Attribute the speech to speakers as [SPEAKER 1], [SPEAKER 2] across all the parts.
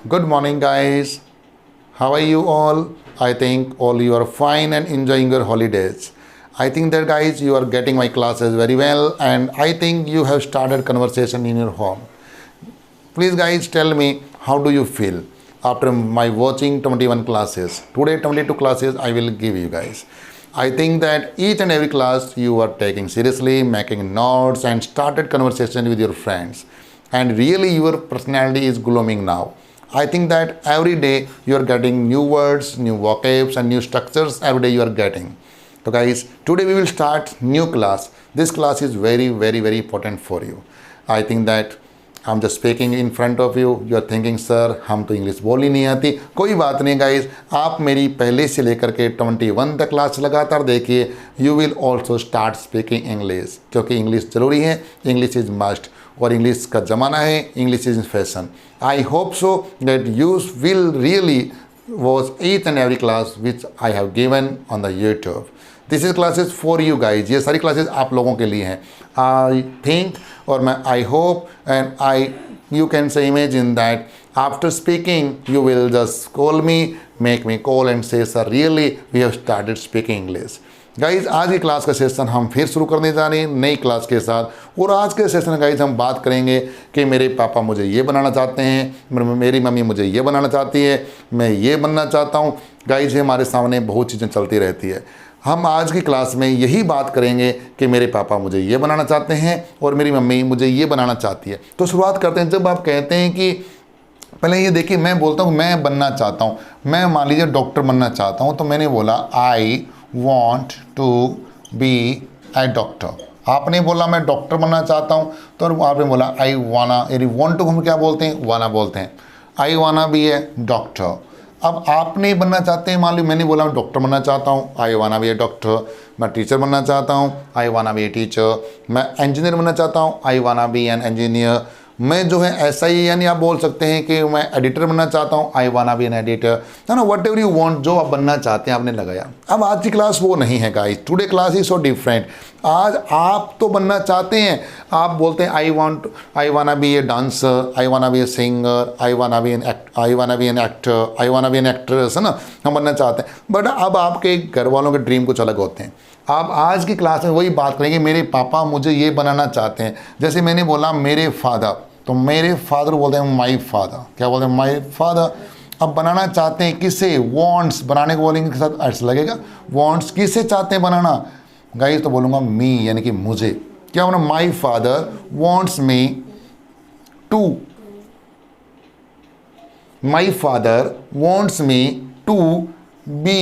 [SPEAKER 1] Good morning, guys. How are you all? I think all you are fine and enjoying your holidays. I think that, guys, you are getting my classes very well, and I think you have started conversation in your home. Please, guys, tell me how do you feel after my watching 21 classes. Today 22 classes I will give you guys. I think that each and every class you are taking seriously, making notes and started conversation with your friends. And really your personality is blooming now. I think that every day you are getting new words, new vocabs and new structures every day you are getting. So guys, today we will start new class. This class is very important for you. I think that I'm just speaking in front of you. You are thinking, sir, हम तो English बोल ही नहीं आती. कोई बात नहीं guys, आप मेरी पहले से लेकर के 21 तक क्लास लगातार देखिए. You will also start speaking English, क्योंकि इंग्लिश ज़रूरी है. इंग्लिश इज़ मस्ट, और इंग्लिश का ज़माना है. English is fashion. I hope so that you will really watch each and every class which I have given on the YouTube. This is classes for you guys. ये सारी classes आप लोगों के लिए हैं. आई थिंक और मैं I hope and I you can say imagine that after speaking you will just call me, make me call and say sir really we have started speaking English. Guys आज की class का session हम फिर शुरू करने जा रहे हैं नई क्लास के साथ. और आज के सेशन गाइज हम बात करेंगे कि मेरे पापा मुझे ये बनाना चाहते हैं, मेरी मम्मी मुझे ये बनाना चाहती है, मैं ये बनना चाहता हूँ. गाइज हमारे सामने बहुत चीज़ें चलती रहती है. हम आज की क्लास में यही बात करेंगे कि मेरे पापा मुझे ये बनाना चाहते हैं और मेरी मम्मी मुझे ये बनाना चाहती है. तो शुरुआत करते हैं. जब आप कहते हैं कि पहले ये देखिए, मैं बोलता हूँ मैं बनना चाहता हूँ, मैं मान लीजिए डॉक्टर बनना चाहता हूँ, तो मैंने बोला I want to be a doctor. आपने बोला मैं डॉक्टर बनना चाहता हूँ, तो आपने बोला आई वाना. यानी वॉन्ट टू हम क्या बोलते हैं, वाना बोलते हैं. आई वाना बी ए डॉक्टर. अब आप नहीं बनना चाहते हैं, मान लो मैंने बोला मैं डॉक्टर बनना चाहता हूँ, I wanna be a doctor. मैं टीचर बनना चाहता हूँ, I wanna be a teacher. मैं इंजीनियर बनना चाहता हूँ, I wanna be an engineer. मैं जो है ऐसा ही, यानी आप बोल सकते हैं कि मैं एडिटर बनना चाहता हूँ, I wanna be an editor. है ना, वट एवर यू वांट, जो आप बनना चाहते हैं आपने लगाया. अब आज की क्लास वो नहीं है guys. Today class is so different. आज आप तो बनना चाहते हैं, आप बोलते हैं आई wanna be a dancer, I wanna be a singer, I wanna be an actor, I wanna be an actress. है ना, हम बनना चाहते हैं. बट अब आपके घर वालों के ड्रीम कुछ अलग होते हैं. आप आज की क्लास में वही बात करेंगे, मेरे पापा मुझे ये बनाना चाहते हैं. जैसे मैंने बोला मेरे फादर, तो मेरे फादर बोलते हैं माई फादर. क्या बोलते हैं, माई फादर. अब बनाना चाहते हैं किसे, वॉन्ट्स. बनाने को बोलेंगे के साथ अर्थ लगेगा. वॉन्ट्स किसे चाहते हैं बनाना गाइस, तो बोलूँगा मी, यानी कि मुझे. क्या बोला, my father wants me to, my father wants me to be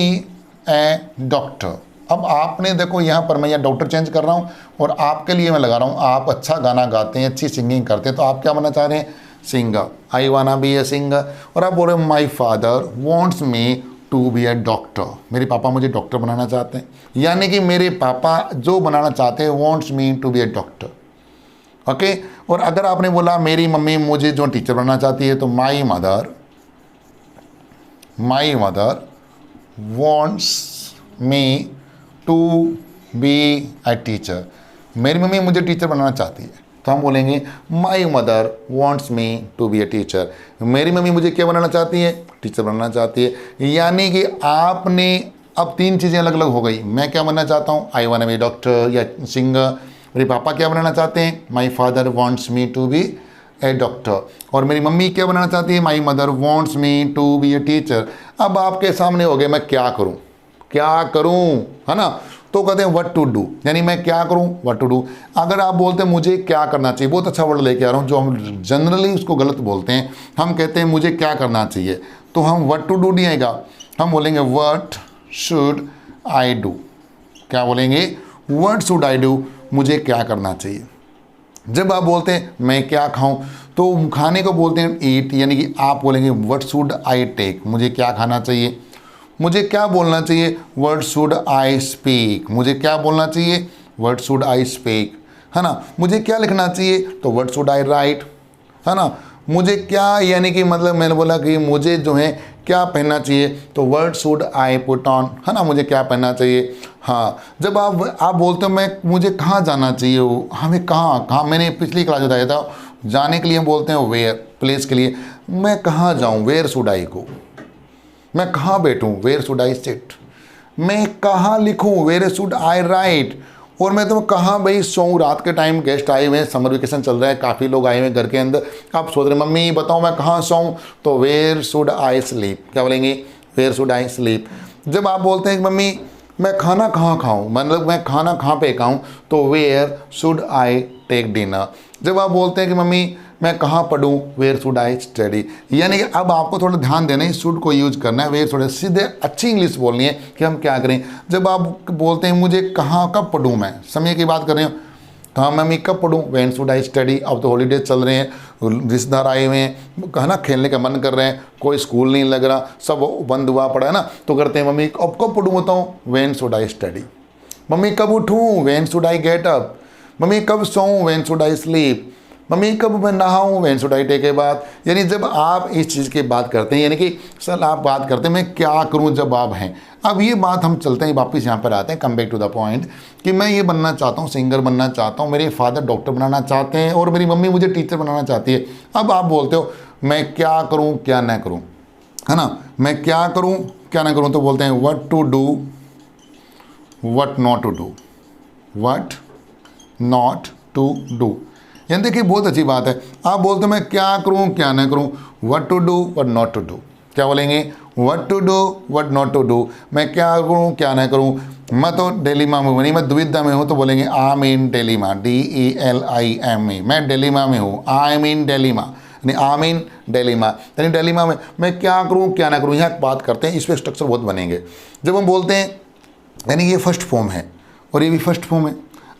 [SPEAKER 1] a doctor. अब आपने देखो यहाँ पर मैं यहाँ डॉक्टर चेंज कर रहा हूँ और आपके लिए मैं लगा रहा हूँ. आप अच्छा गाना गाते हैं, अच्छी सिंगिंग करते हैं, तो आप क्या बनना चाह रहे हैं, singer. I wanna be a singer. और आप बोल रहे हैं my father wants me to be a doctor. मेरे पापा मुझे डॉक्टर बनाना चाहते हैं, यानी कि मेरे पापा जो बनाना चाहते हैं wants me to be a doctor. Okay. और अगर आपने बोला मेरी मम्मी मुझे जो टीचर बनाना चाहती है, तो my mother wants me to be a teacher. मेरी मम्मी मुझे टीचर बनाना चाहती है, तो हम बोलेंगे my mother wants me to be a teacher. मेरी मम्मी मुझे क्या बनाना चाहती है, टीचर बनाना चाहती है. यानी कि आपने अब तीन चीज़ें अलग अलग हो गई. मैं क्या बनना चाहता हूँ, I want to be doctor या सिंगर. मेरे पापा क्या बनाना चाहते हैं, my father wants me to be a doctor. और मेरी मम्मी क्या बनाना चाहती है, my mother wants me to be a teacher. अब आपके सामने हो गए मैं क्या करूं, है ना. तो कहते हैं व्हाट टू डू, यानी मैं क्या करूं, व्हाट टू डू. अगर आप बोलते हैं मुझे क्या करना चाहिए, बहुत अच्छा वर्ड लेके आ रहा हूं, जो हम जनरली उसको गलत बोलते हैं. हम कहते हैं मुझे क्या करना चाहिए, तो हम व्हाट टू डू नहीं आएगा, हम बोलेंगे व्हाट शुड आई डू. क्या बोलेंगे, व्हाट शुड आई डू, मुझे क्या करना चाहिए. जब आप बोलते हैं मैं क्या खाऊं, तो खाने को बोलते हैं ईट, यानी कि आप बोलेंगे व्हाट शुड आई टेक, मुझे क्या खाना चाहिए. मुझे क्या बोलना चाहिए, व्हाट शुड आई स्पीक, मुझे क्या बोलना चाहिए, व्हाट शुड आई स्पीक. है ना, मुझे क्या लिखना चाहिए, तो व्हाट शुड आई राइट. है ना, मुझे क्या, यानी कि मतलब मैंने बोला कि मुझे जो है क्या पहनना चाहिए, तो what should I put on. है ना, मुझे क्या पहनना चाहिए. हाँ, जब आप बोलते हो मैं मुझे कहाँ जाना चाहिए, हमें कहाँ, मैंने पिछली क्लास बताया था, जाने के लिए हम बोलते हैं वेयर, प्लेस के लिए. मैं कहाँ जाऊँ, वेयर शुड आई गो। मैं कहाँ बैठूँ, वेयर शुड आई सिट। मैं कहाँ लिखूँ, वेयर शुड आई राइट। और मैं तो कहाँ भाई सोऊं, रात के टाइम गेस्ट आए हुए हैं, समर वेकेशन चल रहा है, काफ़ी लोग आए हुए हैं घर के अंदर। आप सोच रहे मम्मी बताओ मैं कहाँ सोऊं, तो वेयर शुड आई स्लीप। क्या बोलेंगे, वेयर शुड आई स्लीप। जब आप बोलते हैं कि मम्मी मैं खाना कहाँ खाऊं, मतलब मैं खाना कहाँ पे खाऊं, तो where should I take dinner. जब आप बोलते हैं कि मम्मी मैं कहाँ पढ़ूं, वेयर शुड आई स्टडी। यानी कि अब आपको थोड़ा ध्यान देना है, शुड को यूज करना है, वेयर शुड सीधे अच्छी इंग्लिश बोलनी है कि हम क्या करें। जब आप बोलते हैं मुझे कहाँ कब पढ़ूं, मैं समय की बात कर रही हूँ, कहाँ मम्मी कब पढ़ूँ, व्हेन शुड आई स्टडी। अब तो हॉलीडेज चल रहे हैं, रिश्तेदार आए हुए हैं, है ना, खेलने का मन कर रहे हैं, कोई स्कूल नहीं लग रहा, सब बंद हुआ पड़ा है ना, तो करते हैं मम्मी अब कब पढ़ूँ बताऊँ, when should I study. Mummy कब उठूँ, when should I get up. Mummy कब सोऊं, when should I sleep. Mummy कब मैं नहाऊं, when should I take a bath. यानी जब आप इस चीज़ की बात करते हैं, यानी कि सर आप बात करते हैं मैं क्या करूं जब आप हैं। अब ये बात हम चलते हैं वापस यहाँ पर आते हैं, come back to the point, कि मैं ये बनना चाहता हूँ, सिंगर बनना चाहता हूँ, मेरे फादर डॉक्टर बनाना चाहते हैं और मेरी मम्मी मुझे टीचर बनाना चाहती है। अब आप बोलते हो मैं क्या करूँ क्या ना करूँ, है ना, मैं क्या करूँ क्या ना करूँ, तो बोलते हैं what to do, what not to do, what not to do. यानी देखिए बहुत अच्छी बात है, आप बोलते हो मैं क्या करूं क्या ना करूं, what to do what not to do. क्या बोलेंगे, what to do what not to do. मैं क्या करूं क्या ना करूं, मैं तो डिलेमा में हूँ, नहीं मैं दुविधा में हूँ, तो बोलेंगे I M in dilemma, DELIMA। मैं डिलेमा में हूँ, आई एम इन डिलेमा, यानी आई एम इन डिलेमा, यानी डिलेमा में मैं क्या करूँ क्या ना करूँ। यहाँ बात करते हैं, इस पर स्ट्रक्चर बहुत बनेंगे। जब हम बोलते हैं, यानी ये फर्स्ट फॉर्म है और ये भी फर्स्ट फॉर्म है।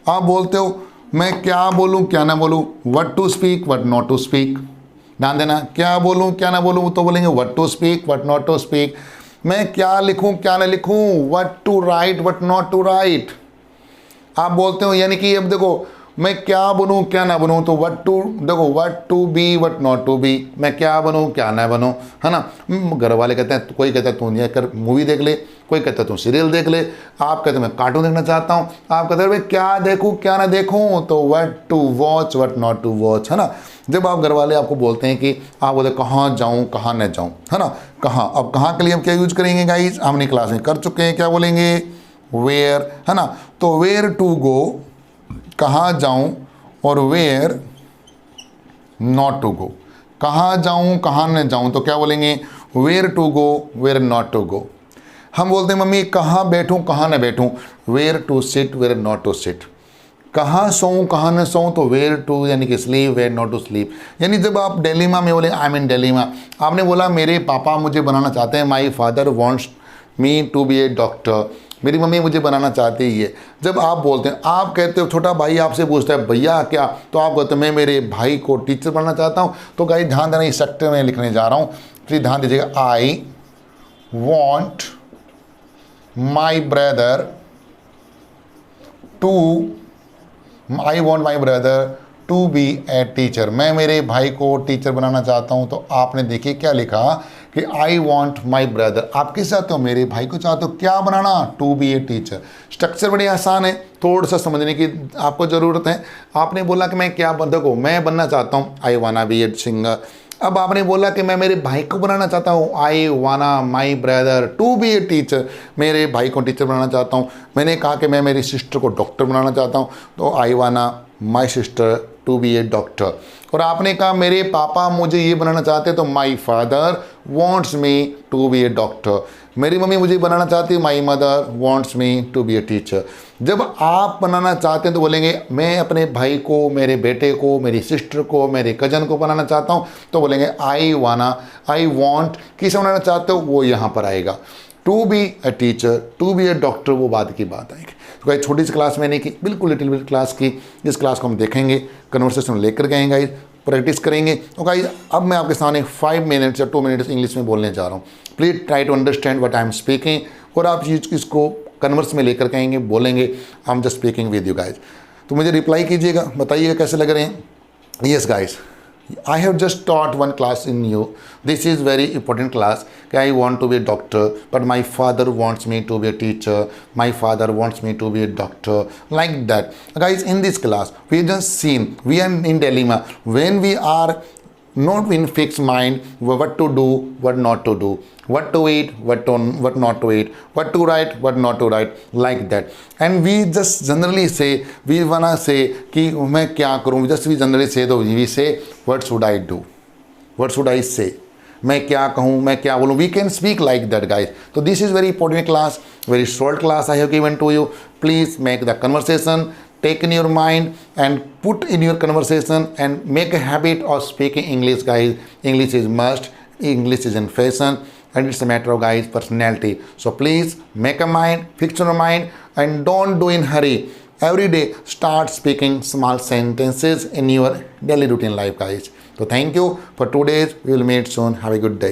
[SPEAKER 1] आप बोलते हो मैं क्या बोलूं क्या ना बोलूं, what to speak what not to speak. ध्यान देना, क्या बोलूं क्या ना बोलूं, तो बोलेंगे what to speak what not to speak. मैं क्या लिखूं क्या ना लिखूं, what to write what not to write. आप बोलते हो, यानी कि अब देखो मैं क्या बनूं क्या ना बनूं, तो व्हाट टू, देखो what to be what not to be. मैं क्या बनूं क्या ना बनूं, है ना। घर वाले कहते हैं, कोई कहता है तू ये कर मूवी देख ले, कोई कहता है तू सीरियल देख ले, आप कहते हैं मैं कार्टून देखना चाहता हूँ, आप कहते हैं भाई क्या देखूँ क्या ना देखूँ, तो what to watch what not to watch, है ना। जब आप घर वाले आपको बोलते हैं कि आप बोलते कहाँ जाऊँ कहाँ न जाऊँ, है ना, कहाँ। अब कहाँ के लिए हम क्या यूज करेंगे गाइज, हमने क्लास में कर चुके हैं, क्या बोलेंगे, वेयर, है ना। तो वेयर टू गो, कहाँ जाऊं, और वेयर नॉट टू गो, कहाँ जाऊं कहाँ न जाऊं, तो क्या बोलेंगे, where to go where not to go. हम बोलते हैं मम्मी कहाँ बैठूं कहाँ न बैठूं, where to sit where not to sit. कहाँ सोऊं कहाँ न सोऊं, तो वेयर टू यानी कि sleep where not to sleep. यानी जब आप डिलेमा में बोले आई एम इन डिलेमा, आपने बोला मेरे पापा मुझे बनाना चाहते हैं, my father wants me to be a doctor, मेरी मम्मी मुझे बनाना चाहती है। जब आप बोलते हैं, आप कहते हो, छोटा भाई आपसे पूछता है भैया क्या, तो आप कहते हो मैं मेरे भाई को टीचर बनाना चाहता हूँ। तो गाइस ध्यान देना, इस सेक्टर में लिखने जा रहा हूँ, प्लीज ध्यान दीजिएगा। I want my brother to be a teacher. मैं मेरे भाई को टीचर बनाना चाहता हूँ। तो आपने देखिए क्या लिखा कि आई वॉन्ट माई ब्रदर, आप किस चाहते हो, मेरे भाई को चाहते हो क्या बनाना, to be a teacher. Structure बड़ी आसान है, थोड़ा सा समझने की आपको ज़रूरत है। आपने बोला कि मैं क्या देखो मैं बनना चाहता हूँ, I wanna be a singer. अब आपने बोला कि मैं मेरे भाई को बनाना चाहता हूँ, I wanna my brother to be a teacher, मेरे भाई को टीचर बनाना चाहता हूँ। मैंने कहा कि मैं मेरी सिस्टर को डॉक्टर बनाना चाहता हूँ, तो I wanna my sister to be a doctor. और आपने कहा मेरे पापा मुझे ये बनाना चाहते हैं, तो my father wants me to be a doctor. मेरी मम्मी मुझे बनाना चाहती है, my mother wants me to be a teacher. जब आप बनाना चाहते हैं तो बोलेंगे मैं अपने भाई को, मेरे बेटे को, मेरी सिस्टर को, मेरे कजन को बनाना चाहता हूँ, तो बोलेंगे आई वॉन्ट। किसे बनाना चाहते हो, वो यहाँ पर आएगा। To be a teacher, to be a doctor, वो बाद की बात आएगी। तो गाइस छोटी सी क्लास मैंने की, बिल्कुल लिटिल बिट क्लास की। इस क्लास को हम देखेंगे, कन्वर्सेशन लेकर गए गाइस, प्रैक्टिस करेंगे। तो गाइस अब मैं आपके सामने 5 मिनट्स या 2 मिनट्स इंग्लिश में बोलने जा रहा हूँ। Please try to understand what I am speaking, और आप इसको कन्वर्स में लेकर कहेंगे, बोलेंगे I am just speaking with you guys. तो मुझे रिप्लाई कीजिएगा, बताइएगा कैसे लग रहे हैं। Yes guys, I have just taught one class in you. This is very important class. I want to be a doctor, but my father wants me to be a teacher. My father wants me to be a doctor. Like that. Guys, in this class, we just seen, we are in dilemma. When we are not in fixed mind what to do, what not to do, what to eat, what not to eat, what to write, what not to write, like that. And we just generally say, we wanna say कि मैं क्या करूँ, just we generally say, तो we say what should I do, what should I say, मैं क्या कहूँ, मैं क्या बोलूँ, we can speak like that, guys. So this is very important class, very short class I have given to you. Please make the conversation, take in your mind and put in your conversation and make a habit of speaking English, guys. English is must, English is in fashion, and it's a matter of, guys, personality. So please make a mind, fix your mind, and don't do in hurry. Every day start speaking small sentences in your daily routine life, guys. So thank you for 2 days. We will meet soon. Have a good day.